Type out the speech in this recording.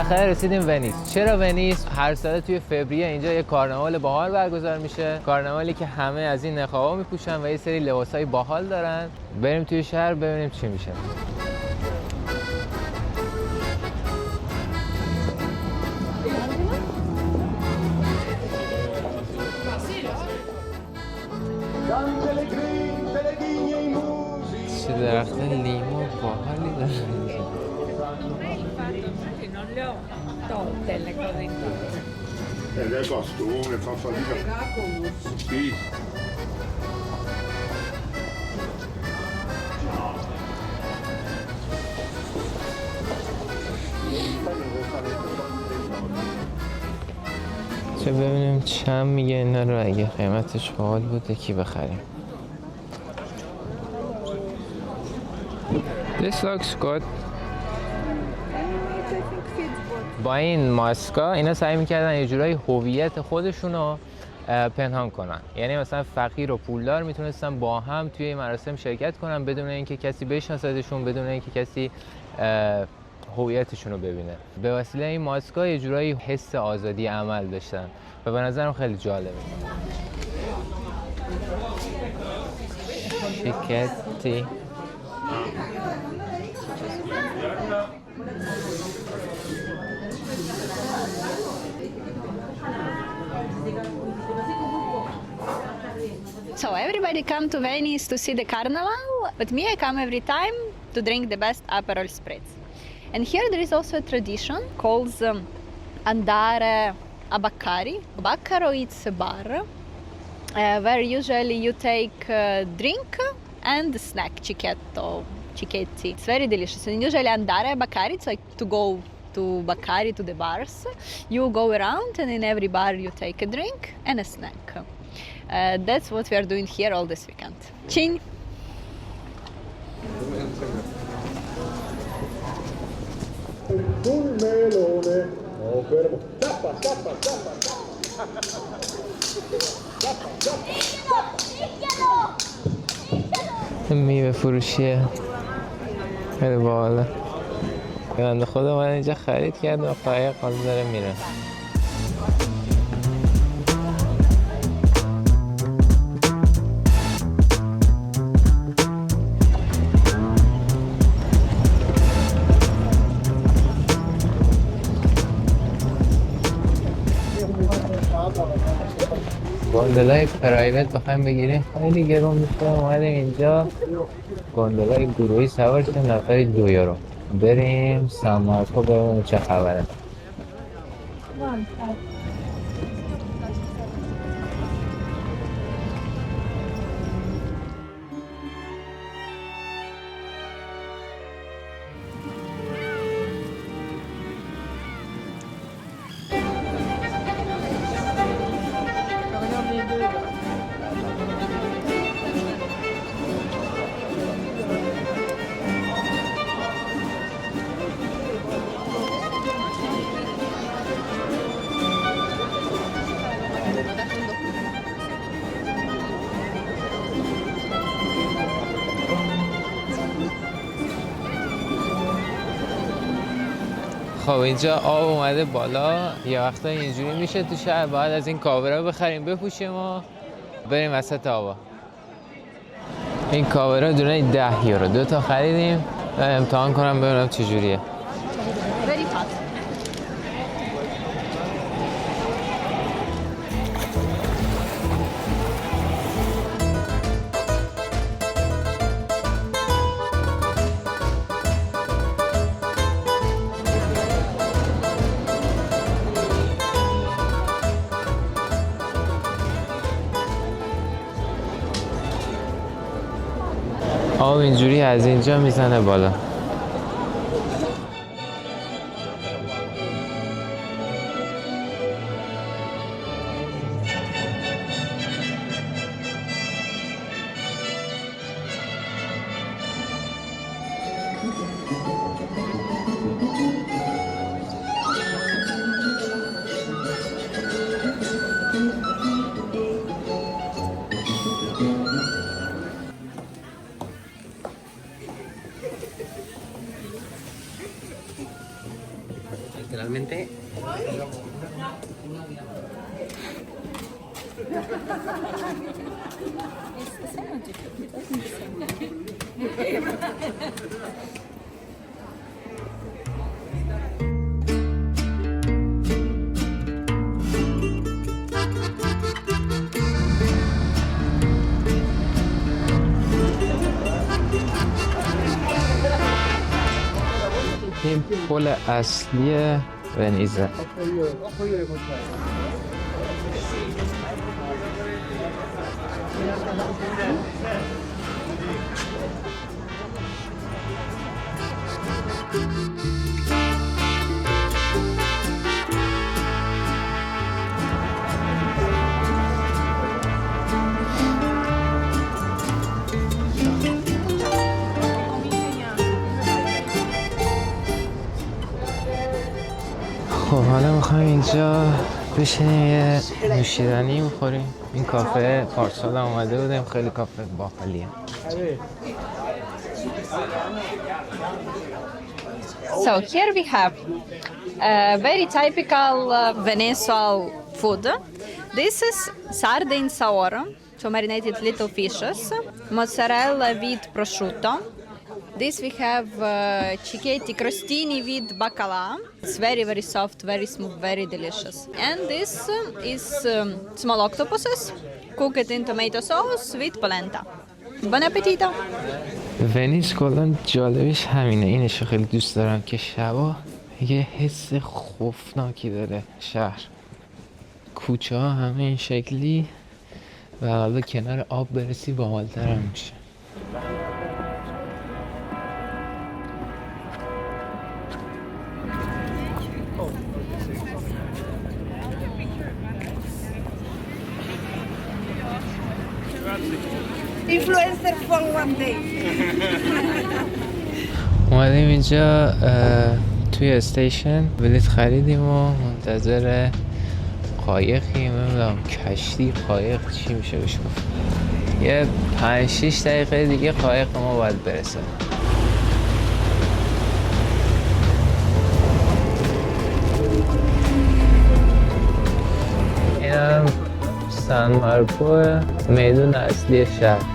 بالاخره رسیدیم ونیز. چرا ونیز؟ هر ساله توی فوریه اینجا یه کارناوال باحال برگزار میشه. کارناوالی که همه از این نقابا میپوشن و یه سری لباسای باحال دارن. بریم توی شهر ببینیم چی میشه. چه درخت لیمو باحالی داره. Ed è costume, fa fatica. Sì. چه ببینیم چند میگه اینا رو، اگه قیمتش باحال بود یکی بخریم. This looks good. با این ماسکا اینا سعی میکردن یه جورایی هویت خودشونو پنهان کنن. یعنی مثلا فقیر و پولدار میتونستن با هم توی این مراسم شرکت کنن بدون اینکه کسی بشناسدشون، بدون اینکه کسی هویتشون رو ببینه. به وسیله این ماسکا یه جورایی حس آزادی عمل داشتن و به نظرم خیلی جالبه. شرکتی So everybody come to Venice to see the carnival, but me I come every time to drink the best Aperol Spritz. And here there is also a tradition called Andare a Baccari. Baccaro it's a bar where usually you take a drink and a snack, cicchetti. It's very delicious. And usually Andare a Baccari, it's like to go to Baccari, to the bars. You go around and in every bar you take a drink and a snack. That's what we are doing here all this weekend. Chin! Un melone. Oh, fermo. Tappa, tappa, tappa, tappa. میوه فروشیه خیلی باحاله. بنده خدا من اینجا خرید کرد و قایق حالا داره میره. گوندلای پرایوت بخوایم بگیریم خیلی گرون میشه. اومدیم اینجا گوندلای گروهی سوار شدیم نفری 2 یورو. بریم سان مارکو ببینیم چه خبره. خب اینجا آب اومده بالا. یه وقتا اینجوری میشه تو شهر باید از این کاورا بخریم بپوشیم و بریم وسط آبا. این کاورا دونه 10 یورو. 2 تا خریدیم و امتحان کنم ببینم چجوریه. آب اینجوری از اینجا میزنه بالا. realmente. این پل اصلی ونیزه. خب حالا میخوایم اینجا بشینیم یه نوشیدنی بخوریم. این کافه پارسال هم اومده بودیم، خیلی کافه باحالیه. So here we have very typical Venezuelan food. This is sardine saor, so marinated little fishes, mozzarella with prosciutto. This we have cicchetti crostini with bacala. It's very soft, very smooth, very delicious. And this is small octopuses cooked in tomato sauce with polenta. Buon appetito! ونیز کلا جالبش همینه. اینشو خیلی دوست دارم که شبا یه حس خوفناکی داره شهر. کوچه ها همه این شکلی و حالا کنار آب برسی باحال‌تر هم میشه. Influencer for one day. اومدیم اینجا توی استیشن بلیط خریدیم و منتظر قایقی، نمیدونم کشتی قایق چی میشه بهش گفت. یه 5-6 دقیقه دیگه قایق ما باید برسه. اینم سن مارکو، میدون اصلی شهر.